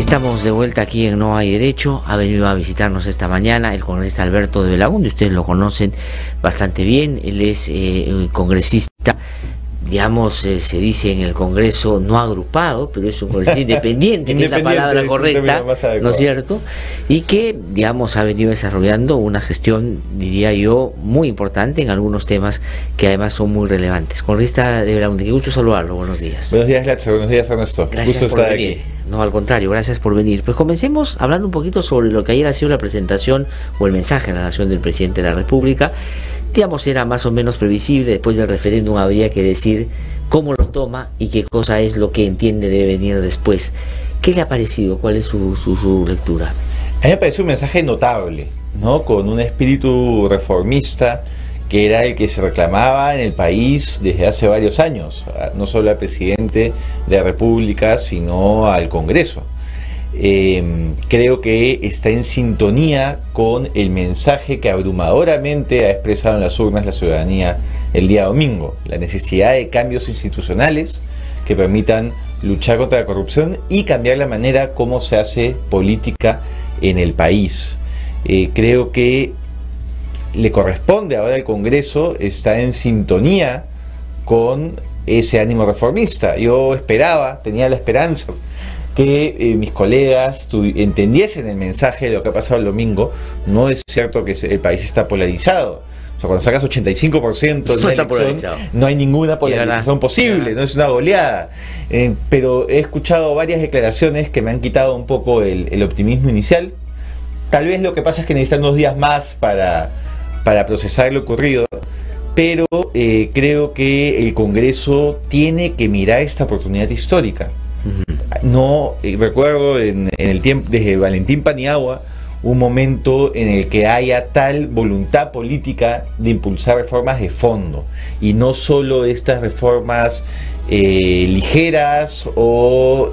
Estamos de vuelta aquí en No Hay Derecho. Ha venido a visitarnos esta mañana el congresista Alberto de Belaúnde. Ustedes lo conocen bastante bien. Él es congresista, digamos, se dice en el Congreso no agrupado, pero es un congresista independiente, que es la palabra correcta, ¿no es cierto? Y que, digamos, ha venido desarrollando una gestión, diría yo, muy importante en algunos temas que además son muy relevantes. Congresista de Belaúnde, qué gusto saludarlo. Buenos días. Buenos días, Lacho. Buenos días, Ernesto. Gracias gusto por estar venir. aquí. No, al contrario, gracias por venir. Pues comencemos hablando un poquito sobre lo que ayer ha sido la presentación o el mensaje a la nación del presidente de la República. Digamos, era más o menos previsible. Después del referéndum habría que decir cómo lo toma y qué cosa es lo que entiende debe venir después. ¿Qué le ha parecido? ¿Cuál es su lectura? A mí me parece un mensaje notable, ¿no? Con un espíritu reformista que era el que se reclamaba en el país desde hace varios años, no solo al presidente de la República, sino al Congreso. Creo que está en sintonía con el mensaje que abrumadoramente ha expresado en las urnas la ciudadanía el día domingo: la necesidad de cambios institucionales que permitan luchar contra la corrupción y cambiar la manera como se hace política en el país. Creo que le corresponde ahora al Congreso estar en sintonía con ese ánimo reformista. Yo tenía la esperanza que mis colegas entendiesen el mensaje de lo que ha pasado el domingo. No es cierto que el país está polarizado. O sea, cuando sacas 85% de una elección, no hay ninguna polarización posible, no es una goleada. Pero he escuchado varias declaraciones que me han quitado un poco el optimismo inicial. Tal vez lo que pasa es que necesitan 2 días más para procesar lo ocurrido, pero creo que el Congreso tiene que mirar esta oportunidad histórica. No recuerdo en el tiempo desde Valentín Paniagua un momento en el que haya tal voluntad política de impulsar reformas de fondo y no solo estas reformas ligeras o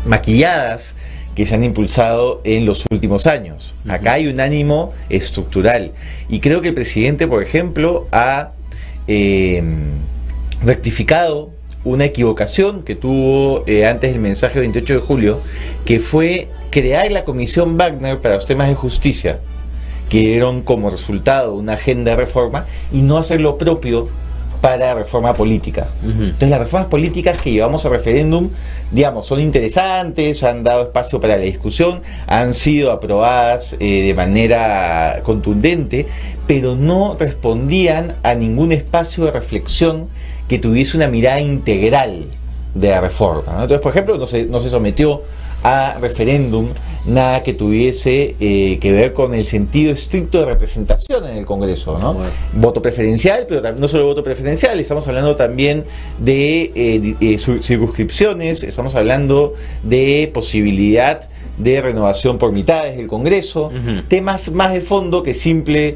maquilladas que se han impulsado en los últimos años. Acá hay un ánimo estructural y creo que el presidente, por ejemplo, ha rectificado una equivocación que tuvo antes del mensaje del 28 de julio, que fue crear la Comisión Wagner para los temas de justicia, que dieron como resultado una agenda de reforma, y no hacer lo propio para reforma política. Entonces las reformas políticas que llevamos a referéndum, digamos, son interesantes, han dado espacio para la discusión, han sido aprobadas de manera contundente, pero no respondían a ningún espacio de reflexión que tuviese una mirada integral de la reforma, ¿no? Entonces, por ejemplo, no se sometió a referéndum nada que tuviese que ver con el sentido estricto de representación en el Congreso, ¿no? Bueno. Voto preferencial, pero no solo voto preferencial, estamos hablando también de circunscripciones, estamos hablando de posibilidad de renovación por mitades del Congreso, temas más de fondo que simplemente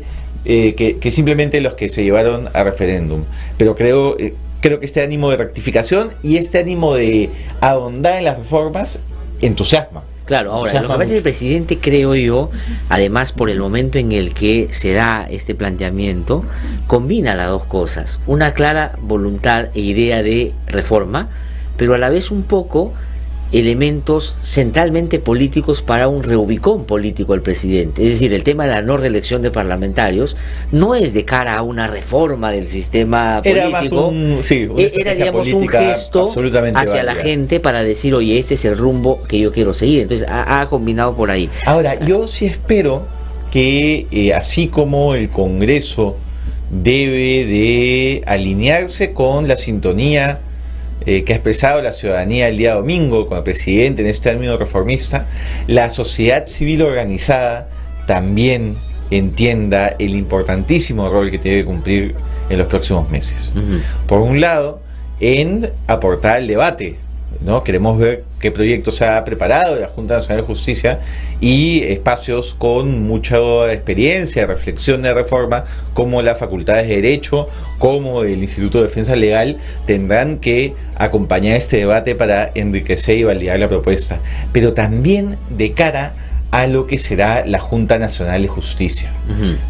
los que se llevaron a referéndum. Pero creo que este ánimo de rectificación y este ánimo de ahondar en las reformas entusiasma. Claro, ahora, lo que pasa es que el presidente, creo yo, además por el momento en el que se da este planteamiento, combina las dos cosas: una clara voluntad e idea de reforma, pero a la vez un poco elementos centralmente políticos para un reubicón político al presidente. Es decir, el tema de la no reelección de parlamentarios no es de cara a una reforma del sistema político, era digamos un gesto hacia la gente para decir: oye, este es el rumbo que yo quiero seguir. Entonces ha combinado por ahí. Ahora, yo sí espero que así como el Congreso debe de alinearse con la sintonía que ha expresado la ciudadanía el día domingo con el presidente en este término reformista, la sociedad civil organizada también entienda el importantísimo rol que tiene que cumplir en los próximos meses. Por un lado, en aportar al debate, ¿no? Queremos ver qué proyecto se ha preparado de la Junta Nacional de Justicia y espacios con mucha experiencia, reflexión de reforma, como las facultades de Derecho, como el Instituto de Defensa Legal, tendrán que acompañar este debate para enriquecer y validar la propuesta. Pero también de cara a lo que será la Junta Nacional de Justicia,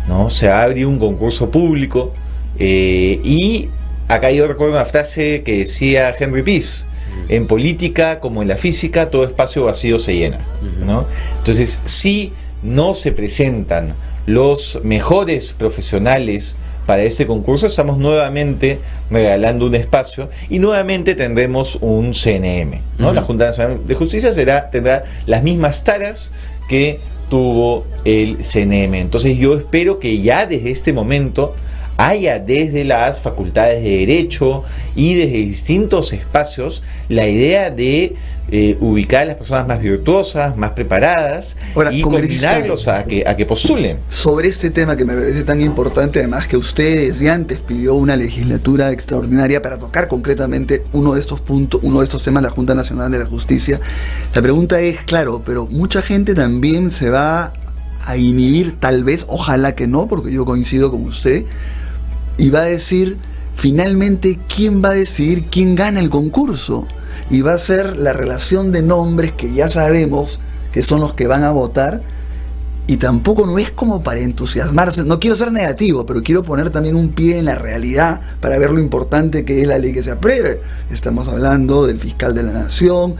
¿no? Se va a abrir un concurso público y acá yo recuerdo una frase que decía Henry Peace, En política, como en la física, todo espacio vacío se llena, ¿no? Entonces, si no se presentan los mejores profesionales para este concurso, estamos nuevamente regalando un espacio y nuevamente tendremos un CNM, ¿no? La Junta Nacional de Justicia tendrá las mismas taras que tuvo el CNM. Entonces yo espero que ya desde este momento haya desde las facultades de Derecho y desde distintos espacios la idea de ubicar a las personas más virtuosas, más preparadas. Ahora, y combinarlos a que postulen. Sobre este tema que me parece tan importante, además que usted desde antes pidió una legislatura extraordinaria para tocar concretamente uno de estos puntos, uno de estos temas, la Junta Nacional de la Justicia. La pregunta es, claro, pero mucha gente también se va a inhibir, tal vez, ojalá que no, porque yo coincido con usted, y va a decir, finalmente, ¿quién va a decidir quién gana el concurso? Y va a ser la relación de nombres que ya sabemos que son los que van a votar, y tampoco no es como para entusiasmarse. No quiero ser negativo, pero quiero poner también un pie en la realidad para ver lo importante que es la ley que se apruebe. Estamos hablando del fiscal de la Nación.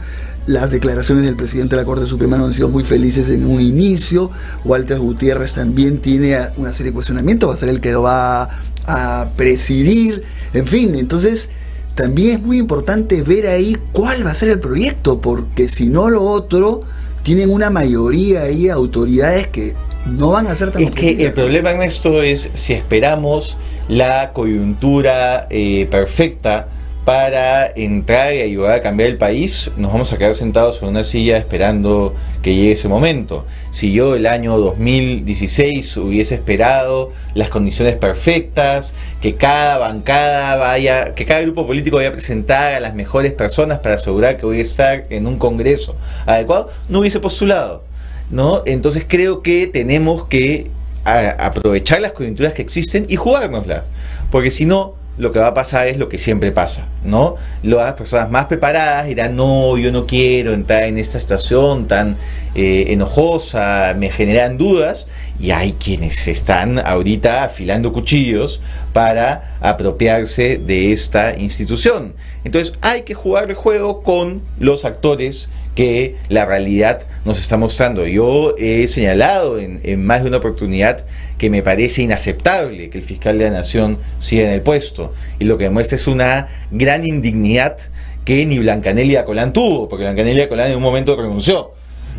Las declaraciones del presidente de la Corte Suprema no han sido muy felices en un inicio. Walter Gutiérrez también tiene una serie de cuestionamientos, va a ser el que lo va a presidir, en fin. Entonces también es muy importante ver ahí cuál va a ser el proyecto, porque si no, lo otro, tienen una mayoría ahí, autoridades que no van a ser tan objetivas. Que el problema, Ernesto, es si esperamos la coyuntura perfecta para entrar y ayudar a cambiar el país, nos vamos a quedar sentados en una silla esperando que llegue ese momento. Si yo el año 2016 hubiese esperado las condiciones perfectas, que cada bancada vaya, que cada grupo político vaya a presentar a las mejores personas para asegurar que voy a estar en un congreso adecuado, no hubiese postulado, ¿no? Entonces creo que tenemos que aprovechar las coyunturas que existen y jugárnoslas, porque si no, lo que va a pasar es lo que siempre pasa, ¿no? Las personas más preparadas dirán, no, yo no quiero entrar en esta situación tan enojosa, me generan dudas, y hay quienes están ahorita afilando cuchillos para apropiarse de esta institución. Entonces hay que jugar el juego con los actores que la realidad nos está mostrando. Yo he señalado en más de una oportunidad que me parece inaceptable que el fiscal de la Nación siga en el puesto, y lo que demuestra es una gran indignidad que ni Blancanelia Colán tuvo, porque Blancanelia Colán en un momento renunció.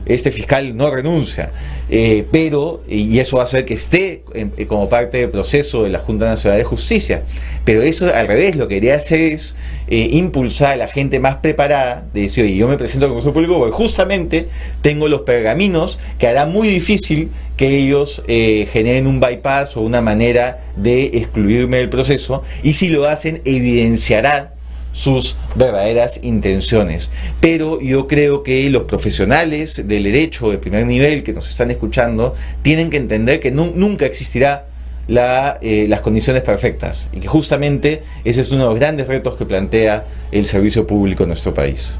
Este fiscal no renuncia, y eso va a hacer que esté como parte del proceso de la Junta Nacional de Justicia. Pero eso al revés, lo que quería hacer es impulsar a la gente más preparada, de decir, oye, yo me presento al concurso público porque justamente tengo los pergaminos que hará muy difícil que ellos generen un bypass o una manera de excluirme del proceso, y si lo hacen, evidenciará sus verdaderas intenciones. Pero yo creo que los profesionales del derecho de primer nivel que nos están escuchando tienen que entender que nunca existirá las condiciones perfectas, y que justamente ese es uno de los grandes retos que plantea el servicio público en nuestro país.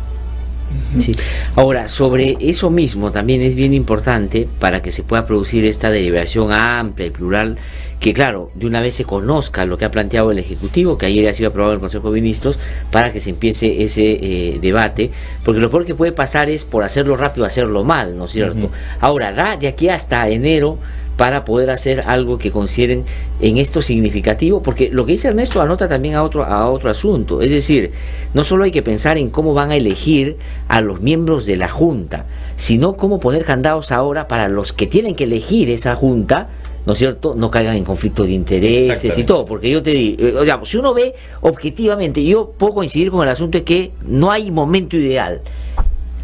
Sí. Ahora, sobre eso mismo también es bien importante para que se pueda producir esta deliberación amplia y plural, que claro, de una vez se conozca lo que ha planteado el Ejecutivo, que ayer ha sido aprobado en el Consejo de Ministros, para que se empiece ese debate, porque lo peor que puede pasar es por hacerlo rápido, hacerlo mal, ¿no es cierto? Ahora, da de aquí hasta enero para poder hacer algo que consideren en esto significativo, porque lo que dice Ernesto anota también a otro asunto, es decir, no solo hay que pensar en cómo van a elegir a los miembros de la Junta, sino cómo poner candados ahora para los que tienen que elegir esa Junta, ¿no es cierto?, no caigan en conflicto de intereses y todo, porque yo te digo, o sea, si uno ve objetivamente, yo puedo coincidir con el asunto de que no hay momento ideal,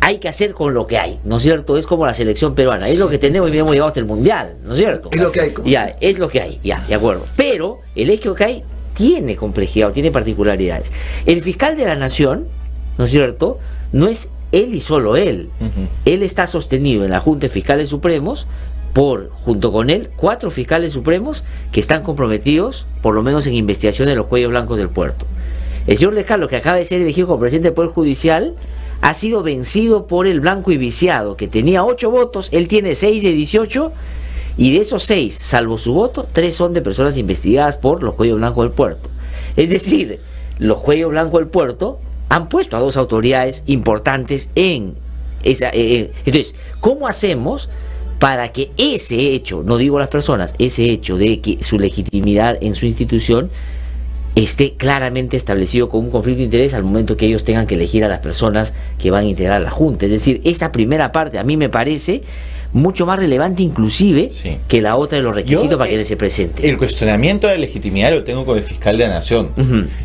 hay que hacer con lo que hay, ¿no es cierto? Es como la selección peruana, es lo que tenemos y hemos llegado hasta el Mundial, ¿no es cierto? Es lo que hay. Ya, es lo que hay, ya, de acuerdo. Pero el hecho que hay tiene complejidad o tiene particularidades. El fiscal de la Nación, ¿no es cierto?, no es él y solo él. Él está sostenido en la Junta de Fiscales Supremos junto con él, 4 fiscales supremos que están comprometidos, por lo menos en investigación de los cuellos blancos del puerto. El señor De Carlos, que acaba de ser elegido como presidente del Poder Judicial, ha sido vencido por el blanco y viciado, que tenía 8 votos, él tiene 6 de 18, y de esos 6, salvo su voto, 3 son de personas investigadas por los cuellos blancos del puerto. Es decir, los cuellos blancos del puerto han puesto a dos autoridades importantes en esa... entonces, ¿cómo hacemos para que ese hecho, no digo las personas, ese hecho de que su legitimidad en su institución esté claramente establecido con un conflicto de interés al momento que ellos tengan que elegir a las personas que van a integrar la Junta? Es decir, esta primera parte a mí me parece mucho más relevante inclusive que la otra de los requisitos para que se presente. El cuestionamiento de la legitimidad lo tengo con el fiscal de la Nación.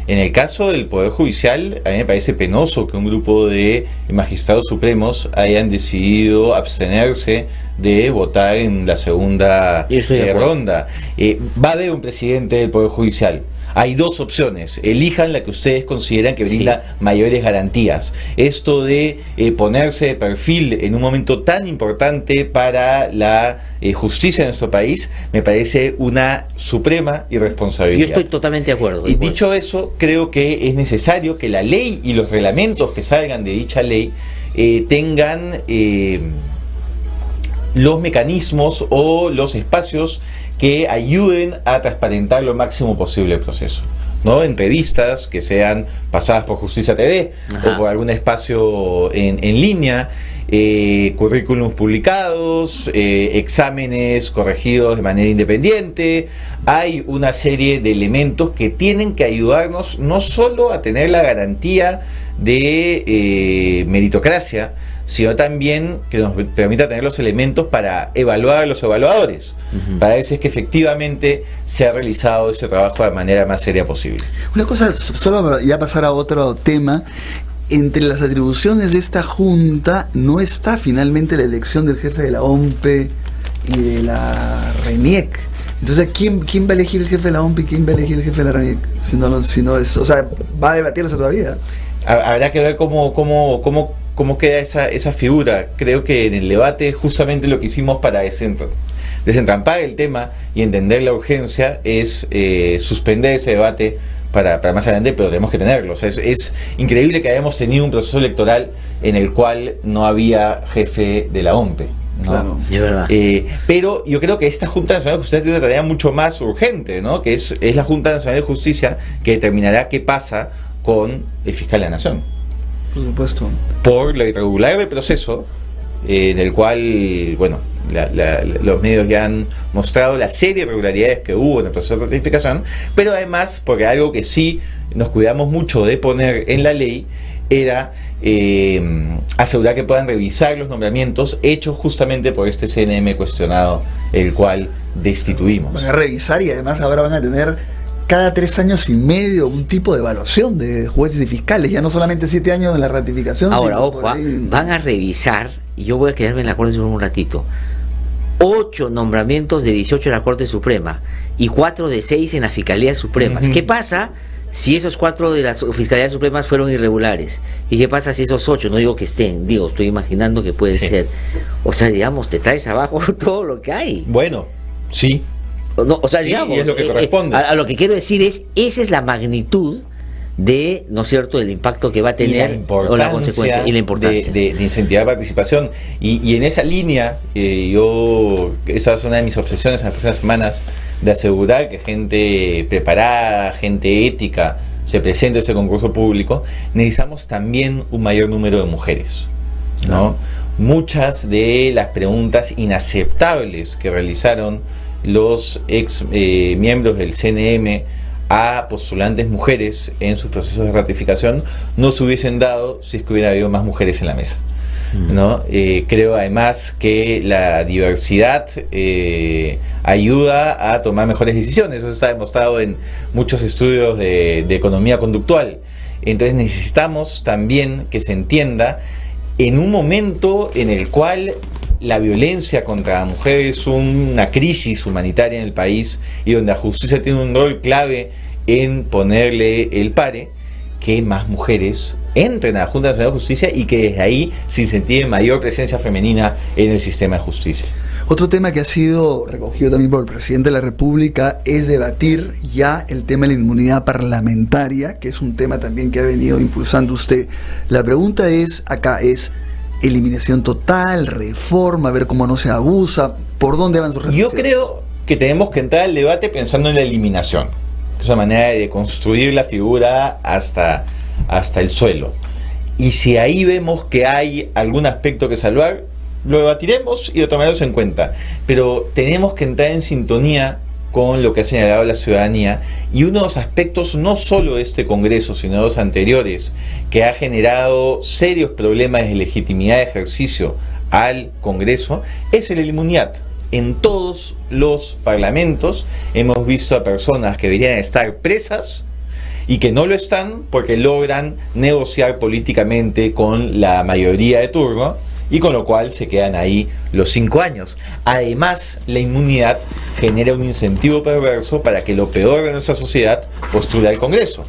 En el caso del Poder Judicial, a mí me parece penoso que un grupo de magistrados supremos hayan decidido abstenerse de votar en la segunda ronda. Va a haber un presidente del Poder Judicial. Hay dos opciones, elijan la que ustedes consideran que brinda mayores garantías. Esto de ponerse de perfil en un momento tan importante para la justicia de nuestro país, me parece una suprema irresponsabilidad. Yo estoy totalmente de acuerdo. Y dicho eso, creo que es necesario que la ley y los reglamentos que salgan de dicha ley tengan los mecanismos o los espacios que ayuden a transparentar lo máximo posible el proceso, ¿no? Entrevistas que sean pasadas por Justicia TV o por algún espacio en línea, currículums publicados, exámenes corregidos de manera independiente. Hay una serie de elementos que tienen que ayudarnos no solo a tener la garantía de meritocracia, sino también que nos permita tener los elementos para evaluar a los evaluadores, para ver si es que efectivamente se ha realizado ese trabajo de manera más seria posible. Una cosa, solo ya pasar a otro tema, entre las atribuciones de esta Junta no está finalmente la elección del jefe de la OMPE y de la RENIEC. Entonces, ¿quién va a elegir el jefe de la OMPE y quién va a elegir el jefe de la RENIEC? Si no es, o sea, va a debatirse todavía. Habrá que ver cómo queda esa figura. Creo que en el debate justamente lo que hicimos para desentrampar el tema y entender la urgencia es suspender ese debate para más adelante, pero tenemos que tenerlo. O sea, es increíble que hayamos tenido un proceso electoral en el cual no había jefe de la OMPE, ¿no? Claro, de verdad. Pero yo creo que esta Junta Nacional de Justicia tiene una tarea mucho más urgente, ¿no? Que es la Junta Nacional de Justicia que determinará qué pasa con el fiscal de la Nación. Por supuesto. Por lo irregular del proceso, en el cual, bueno, los medios ya han mostrado la serie de irregularidades que hubo en el proceso de ratificación, pero además, porque algo que sí nos cuidamos mucho de poner en la ley era asegurar que puedan revisar los nombramientos hechos justamente por este CNM cuestionado, el cual destituimos. Van a revisar y además ahora van a tener cada 3 años y medio un tipo de evaluación de jueces y fiscales, ya no solamente 7 años en la ratificación. Ahora, ojo, van a revisar, y yo voy a quedarme en la Corte Suprema un ratito, 8 nombramientos de 18 en la Corte Suprema y 4 de 6 en las Fiscalías Supremas. ¿Qué pasa si esos 4 de las Fiscalías Supremas fueron irregulares? ¿Y qué pasa si esos 8, no digo que estén, digo, estoy imaginando que puede ser? O sea, digamos, te traes abajo todo lo que hay. Bueno, sí. No, o sea, sí, digamos, y es lo que corresponde. A lo que quiero decir es, esa es la magnitud de, ¿no es cierto?, del impacto que va a tener o la consecuencia y la importancia de incentivar la participación. Y en esa línea, esa es una de mis obsesiones en las próximas semanas, de asegurar que gente preparada, gente ética, se presente a ese concurso público. Necesitamos también un mayor número de mujeres, ¿no? Muchas de las preguntas inaceptables que realizaron los ex miembros del CNM a postulantes mujeres en sus procesos de ratificación no se hubiesen dado si es que hubiera habido más mujeres en la mesa, ¿no? Creo además que la diversidad ayuda a tomar mejores decisiones. Eso está demostrado en muchos estudios de economía conductual. Entonces necesitamos también que se entienda, en un momento en el cual la violencia contra la mujer es una crisis humanitaria en el país y donde la justicia tiene un rol clave en ponerle el pare, que más mujeres entren a la Junta Nacional de Justicia y que desde ahí se incentive mayor presencia femenina en el sistema de justicia. Otro tema que ha sido recogido también por el presidente de la República es debatir ya el tema de la inmunidad parlamentaria, que es un tema también que ha venido impulsando usted. La pregunta acá es eliminación total, reforma, ver cómo no se abusa, ¿por dónde van sus reflexiones? Yo creo que tenemos que entrar al debate pensando en la eliminación. Es una manera de construir la figura hasta hasta el suelo. Y si ahí vemos que hay algún aspecto que salvar, lo debatiremos y lo tomaremos en cuenta. Pero tenemos que entrar en sintonía con lo que ha señalado la ciudadanía, y uno de los aspectos, no solo de este Congreso, sino de los anteriores, que ha generado serios problemas de legitimidad de ejercicio al Congreso, es el de la inmunidad. En todos los parlamentos hemos visto a personas que deberían estar presas y que no lo están porque logran negociar políticamente con la mayoría de turno, y con lo cual se quedan ahí los 5 años. Además, la inmunidad genera un incentivo perverso para que lo peor de nuestra sociedad postule al Congreso.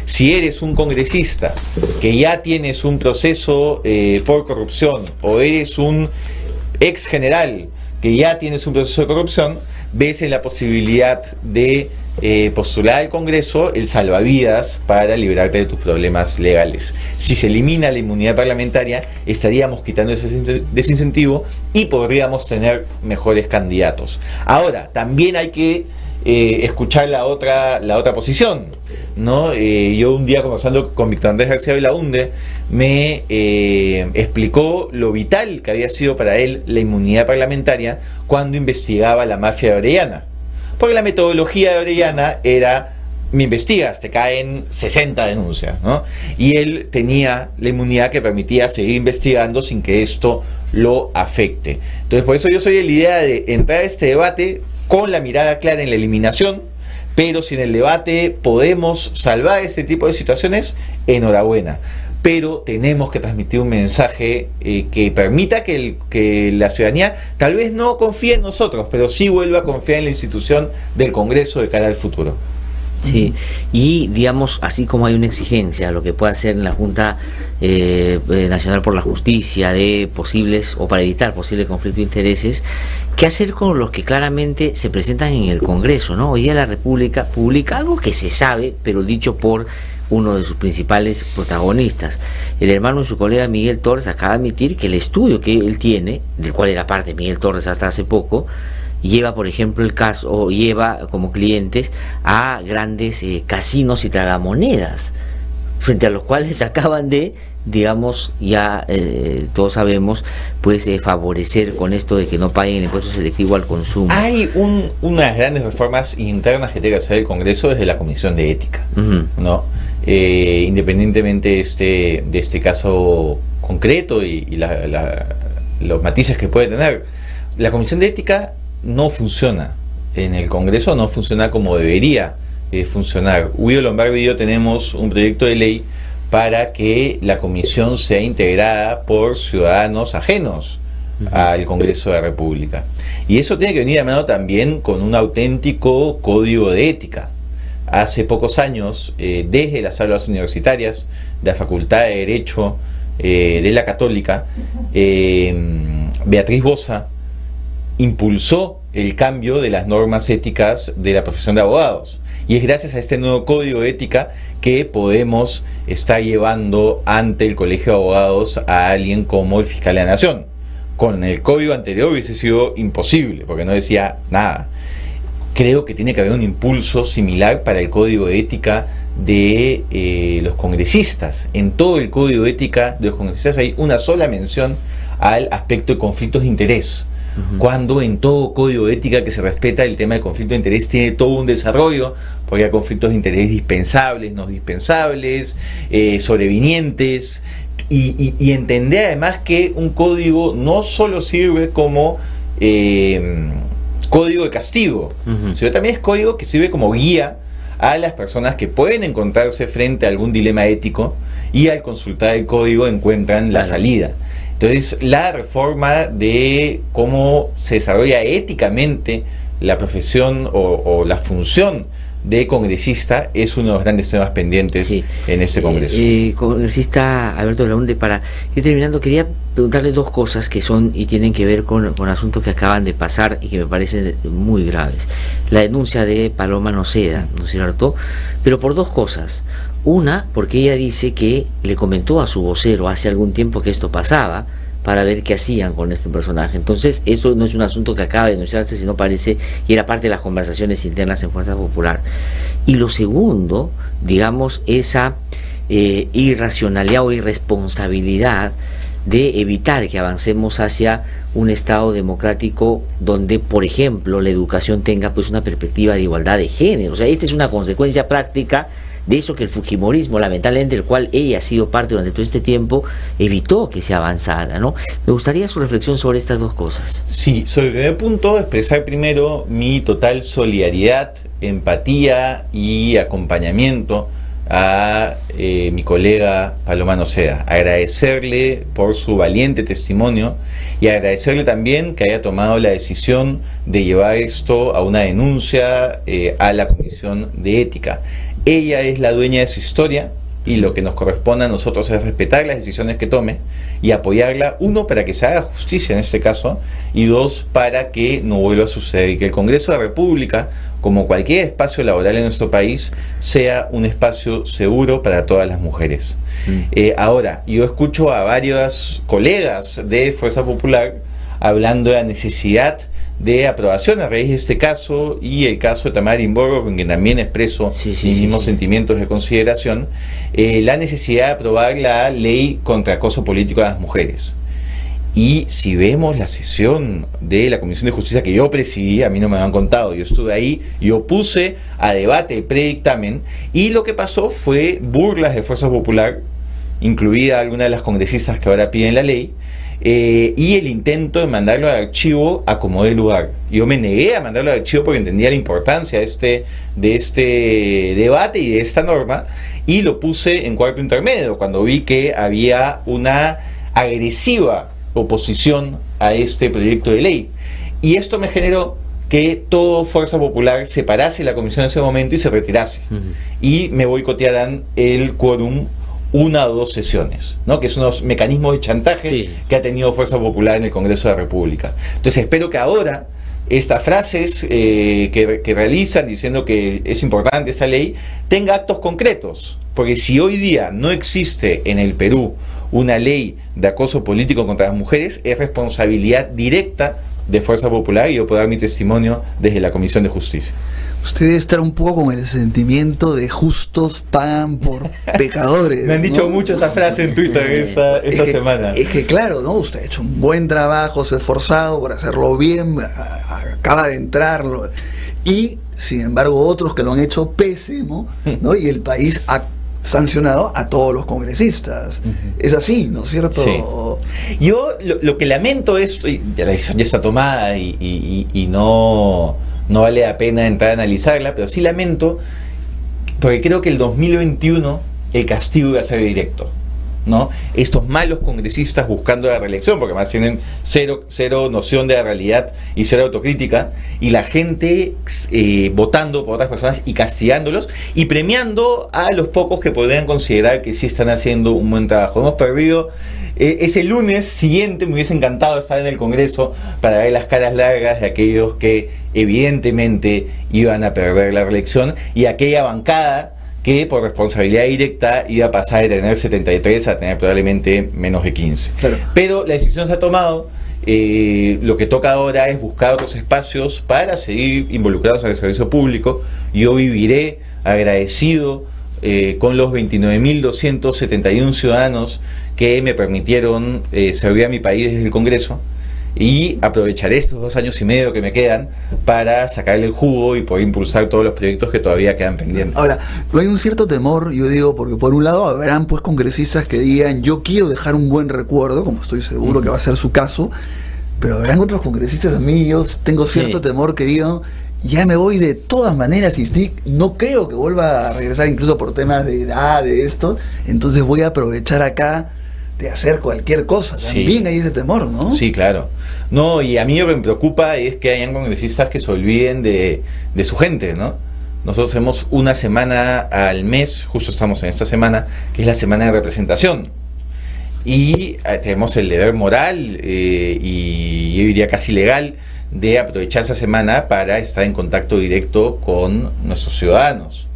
Si eres un congresista que ya tienes un proceso por corrupción, o eres un ex general que ya tienes un proceso de corrupción, ves en la posibilidad de postular al Congreso el salvavidas para librarte de tus problemas legales. Si se elimina la inmunidad parlamentaria, estaríamos quitando ese desincentivo y podríamos tener mejores candidatos. Ahora, también hay que escuchar la otra posición, ¿no? Yo un día, conversando con Víctor Andrés García Belaunde, me explicó lo vital que había sido para él la inmunidad parlamentaria cuando investigaba la mafia de Orellana. Porque la metodología de Orellana era: me investigas, te caen 60 denuncias, ¿no? Y él tenía la inmunidad que permitía seguir investigando sin que esto lo afecte. Entonces, por eso yo soy de la idea de entrar a este debate con la mirada clara en la eliminación, pero si en el debate podemos salvar este tipo de situaciones, enhorabuena. Pero tenemos que transmitir un mensaje que permita que la ciudadanía tal vez no confíe en nosotros, pero sí vuelva a confiar en la institución del Congreso de cara al futuro. Sí, y digamos, así como hay una exigencia, lo que puede hacer en la Junta Nacional por la Justicia de posibles, o para evitar posibles conflictos de intereses, ¿qué hacer con los que claramente se presentan en el Congreso, ¿no? Hoy día la República publica algo que se sabe, pero dicho por uno de sus principales protagonistas. El hermano y su colega Miguel Torres acaba de admitir que el estudio que él tiene, del cual era parte Miguel Torres hasta hace poco, lleva, por ejemplo, el caso, o lleva como clientes a grandes casinos y tragamonedas, frente a los cuales acaban de, digamos, ya todos sabemos, pues favorecer con esto de que no paguen el impuesto selectivo al consumo. Hay unas grandes reformas internas que tiene que hacer el Congreso desde la Comisión de Ética, ¿no? Independientemente de este caso concreto y los matices que puede tener, la Comisión de Ética no funciona en el Congreso, no funciona como debería funcionar. Guido Lombardi y yo tenemos un proyecto de ley para que la comisión sea integrada por ciudadanos ajenos al Congreso de la República. Y eso tiene que venir de mano también con un auténtico código de ética. Hace pocos años, desde las aulas universitarias de la Facultad de Derecho de la Católica, Beatriz Boza impulsó el cambio de las normas éticas de la profesión de abogados. Y es gracias a este nuevo código de ética que podemos estar llevando ante el Colegio de Abogados a alguien como el fiscal de la Nación. Con el código anterior hubiese sido imposible, porque no decía nada. Creo que tiene que haber un impulso similar para el código de ética de los congresistas. En todo el código de ética de los congresistas hay una sola mención al aspecto de conflictos de interés. Cuando en todo código de ética que se respeta, el tema de conflicto de interés tiene todo un desarrollo, porque hay conflictos de interés dispensables, no dispensables, sobrevinientes, y entender además que un código no solo sirve como código de castigo, sino también es código que sirve como guía a las personas que pueden encontrarse frente a algún dilema ético y al consultar el código encuentran la salida. Entonces, la reforma de cómo se desarrolla éticamente la profesión o la función de congresista es uno de los grandes temas pendientes en este Congreso. Congresista Alberto Belaunde, para ir terminando, quería preguntarle dos cosas que son y tienen que ver con asuntos que acaban de pasar y que me parecen muy graves. La denuncia de Paloma Noceda, ¿no es cierto? Pero por dos cosas. Una, porque ella dice que le comentó a su vocero hace algún tiempo que esto pasaba, para ver qué hacían con este personaje. Entonces, esto no es un asunto que acaba de denunciarse, sino parece y era parte de las conversaciones internas en Fuerza Popular. Y lo segundo, digamos, esa irracionalidad o irresponsabilidad de evitar que avancemos hacia un Estado democrático donde, por ejemplo, la educación tenga pues una perspectiva de igualdad de género. O sea, esta es una consecuencia práctica de eso que el fujimorismo, lamentablemente, del cual ella ha sido parte durante todo este tiempo, evitó que se avanzara, ¿no? Me gustaría su reflexión sobre estas dos cosas. Sí, sobre el primer punto, expresar primero mi total solidaridad, empatía y acompañamiento a mi colega Paloma Noceda, agradecerle por su valiente testimonio y agradecerle también que haya tomado la decisión de llevar esto a una denuncia a la Comisión de Ética. Ella es la dueña de su historia y lo que nos corresponde a nosotros es respetar las decisiones que tome y apoyarla, uno, para que se haga justicia en este caso, y dos, para que no vuelva a suceder y que el Congreso de la República, como cualquier espacio laboral en nuestro país, sea un espacio seguro para todas las mujeres. Ahora, yo escucho a varios colegas de Fuerza Popular hablando de la necesidad de aprobación a raíz de este caso y el caso de Tamara Imborgo, con quien también expreso mis mismos sentimientos de consideración, la necesidad de aprobar la ley contra acoso político a las mujeres. Y si vemos la sesión de la Comisión de Justicia que yo presidí, a mí no me lo han contado, yo estuve ahí, yo puse a debate el predictamen, y lo que pasó fue burlas de Fuerza Popular, incluida alguna de las congresistas que ahora piden la ley, y el intento de mandarlo al archivo a como dé lugar. Yo me negué a mandarlo al archivo porque entendía la importancia de este debate y de esta norma, y lo puse en cuarto intermedio cuando vi que había una agresiva oposición a este proyecto de ley, y esto me generó que todo Fuerza Popular se parase la comisión en ese momento y se retirase, y me boicotearan el quórum una o dos sesiones, ¿no? Que es unos mecanismos de chantaje que ha tenido Fuerza Popular en el Congreso de la República. Entonces espero que ahora estas frases que realizan diciendo que es importante esta ley tenga actos concretos, porque si hoy día no existe en el Perú una ley de acoso político contra las mujeres, es responsabilidad directa de Fuerza Popular, y yo puedo dar mi testimonio desde la Comisión de Justicia. Usted debe estar un poco con el sentimiento de justos pagan por pecadores. Me han dicho mucho esa frase en Twitter esta semana. Es que claro, ¿no? Usted ha hecho un buen trabajo, se ha esforzado por hacerlo bien, acaba de entrar, y sin embargo otros que lo han hecho pésimo, ¿no? Y el país ha sancionado a todos los congresistas. Es así, ¿no es cierto? Sí. Yo lo que lamento es, ya la decisión ya está tomada y no vale la pena entrar a analizarla, pero sí lamento, porque creo que el 2021 el castigo iba a ser directo, ¿no? Estos malos congresistas buscando la reelección, porque además tienen cero noción de la realidad y cero autocrítica, y la gente votando por otras personas y castigándolos y premiando a los pocos que podrían considerar que sí están haciendo un buen trabajo. Hemos perdido ese lunes siguiente, me hubiese encantado estar en el Congreso para ver las caras largas de aquellos que evidentemente iban a perder la reelección, y aquella bancada que por responsabilidad directa iba a pasar de tener 73 a tener probablemente menos de 15. Claro. Pero la decisión se ha tomado. Lo que toca ahora es buscar otros espacios para seguir involucrados en el servicio público. Yo viviré agradecido con los 29.271 ciudadanos que me permitieron servir a mi país desde el Congreso, y aprovecharé estos 2 años y medio que me quedan para sacarle el jugo y poder impulsar todos los proyectos que todavía quedan pendientes. Ahora, no hay un cierto temor, yo digo, porque por un lado habrán pues congresistas que digan yo quiero dejar un buen recuerdo, como estoy seguro que va a ser su caso, pero habrán otros congresistas, a mí yo tengo cierto temor que digan ya me voy de todas maneras y no creo que vuelva a regresar, incluso por temas de edad, de esto, entonces voy a aprovechar acá de hacer cualquier cosa. También hay ese temor, ¿no? Sí, claro. No, y a mí lo que me preocupa es que hayan congresistas que se olviden de su gente, ¿no? Nosotros hacemos una semana al mes, justo estamos en esta semana, que es la semana de representación. Y tenemos el deber moral y yo diría casi legal de aprovechar esa semana para estar en contacto directo con nuestros ciudadanos.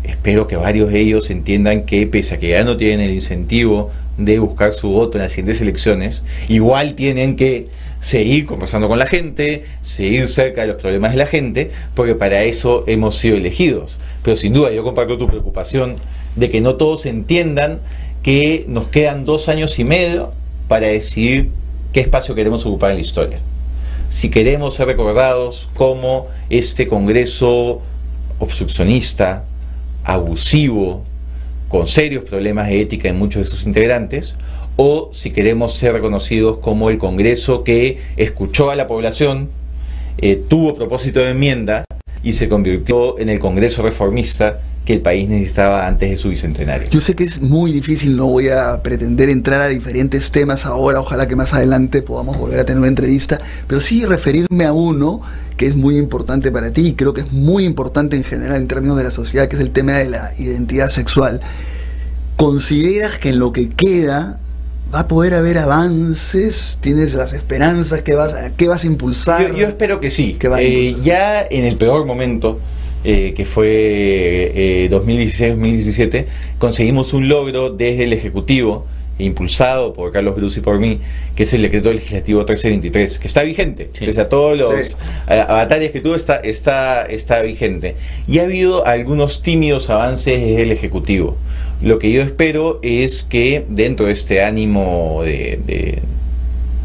Espero que varios de ellos entiendan que pese a que ya no tienen el incentivo de buscar su voto en las siguientes elecciones, igual tienen que seguir conversando con la gente, seguir cerca de los problemas de la gente, porque para eso hemos sido elegidos. Pero sin duda yo comparto tu preocupación de que no todos entiendan que nos quedan 2 años y medio para decidir qué espacio queremos ocupar en la historia. Si queremos ser recordados como este Congreso obstruccionista, abusivo, con serios problemas de ética en muchos de sus integrantes, o si queremos ser reconocidos como el Congreso que escuchó a la población, tuvo propósito de enmienda y se convirtió en el Congreso reformista que el país necesitaba antes de su bicentenario. Yo sé que es muy difícil, no voy a pretender entrar a diferentes temas ahora, ojalá que más adelante podamos volver a tener una entrevista, pero sí referirme a uno que es muy importante para ti y creo que es muy importante en general en términos de la sociedad, que es el tema de la identidad sexual. ¿Consideras que en lo que queda va a poder haber avances? ¿Tienes las esperanzas? ¿Qué vas a impulsar? Yo espero que sí. impulsar? Ya en el peor momento, que fue 2016-2017, conseguimos un logro desde el Ejecutivo, impulsado por Carlos Brus y por mí, que es el decreto legislativo 1323, que está vigente, sí. Pese a todos los avatares que tuvo, está vigente. Y ha habido algunos tímidos avances desde el Ejecutivo. Lo que yo espero es que dentro de este ánimo de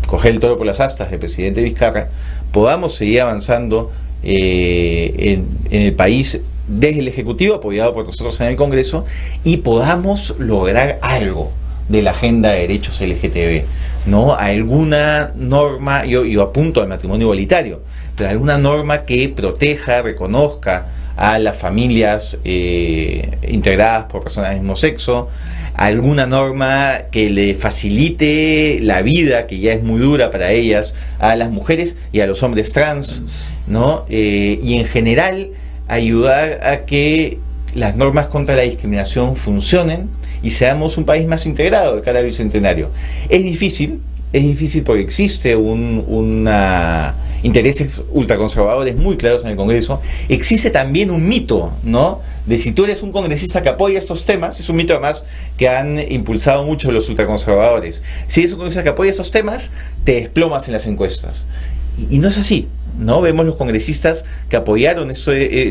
coger el toro por las astas del presidente Vizcarra, podamos seguir avanzando en el país desde el Ejecutivo, apoyado por nosotros en el Congreso, y podamos lograr algo de la agenda de derechos LGTB, ¿no? Alguna norma, yo apunto al matrimonio igualitario, pero alguna norma que proteja, reconozca a las familias integradas por personas del mismo sexo, alguna norma que le facilite la vida, que ya es muy dura para ellas, a las mujeres y a los hombres trans, ¿no? Y en general ayudar a que las normas contra la discriminación funcionen y seamos un país más integrado de cara al bicentenario. Es difícil porque existe intereses ultraconservadores muy claros en el Congreso. Existe también un mito, ¿no?, de si tú eres un congresista que apoya estos temas. Es un mito además que han impulsado mucho los ultraconservadores. Si eres un congresista que apoya estos temas, te desplomas en las encuestas. Y no es así, ¿no? Vemos los congresistas que apoyaron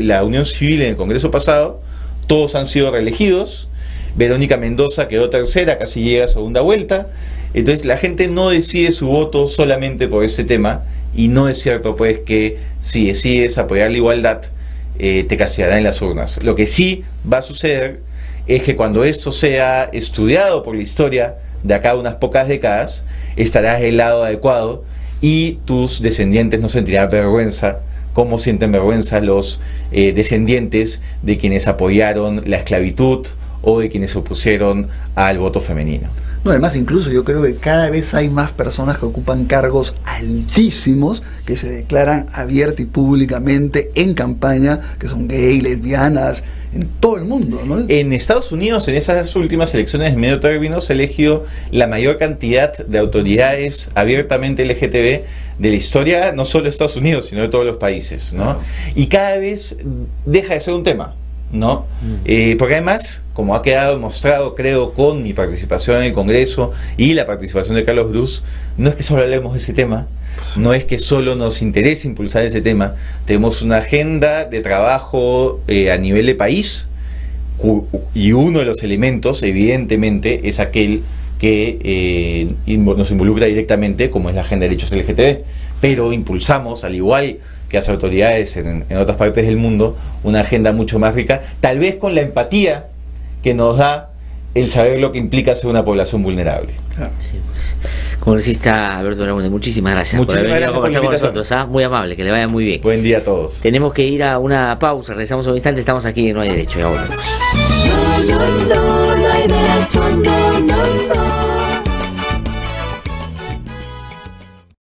la unión civil en el Congreso pasado, todos han sido reelegidos. Verónica Mendoza quedó tercera, casi llega a segunda vuelta. Entonces la gente no decide su voto solamente por ese tema, y no es cierto pues que si decides apoyar la igualdad te castigarán en las urnas. Lo que sí va a suceder es que cuando esto sea estudiado por la historia de acá a unas pocas décadas, estarás del lado adecuado y tus descendientes no sentirán vergüenza como sienten vergüenza los descendientes de quienes apoyaron la esclavitud o de quienes se opusieron al voto femenino. No, además incluso yo creo que cada vez hay más personas que ocupan cargos altísimos, que se declaran abierta y públicamente en campaña, que son gay, lesbianas, en todo el mundo, ¿no? En Estados Unidos, en esas últimas elecciones de medio término, se eligió la mayor cantidad de autoridades abiertamente LGTB de la historia, no solo de Estados Unidos, sino de todos los países, ¿no? Y cada vez deja de ser un tema, ¿no? Porque además, como ha quedado demostrado, creo, con mi participación en el Congreso y la participación de Carlos Brus, no es que solo hablemos de ese tema, no es que solo nos interese impulsar ese tema, tenemos una agenda de trabajo a nivel de país, y uno de los elementos, evidentemente, es aquel que nos involucra directamente, como es la agenda de derechos LGTB, pero impulsamos, al igual que las autoridades en otras partes del mundo, una agenda mucho más rica, tal vez con la empatía que nos da el saber lo que implica ser una población vulnerable. Claro. Sí, pues. Congresista Alberto Lagunde, muchísimas gracias Muchísimas por haber venido a gracias por conversar la con nosotros. Muy amable, que le vaya muy bien. Buen día a todos. Tenemos que ir a una pausa, regresamos un instante, estamos aquí en No Hay Derecho y ahora volvemos. No hay derecho, no.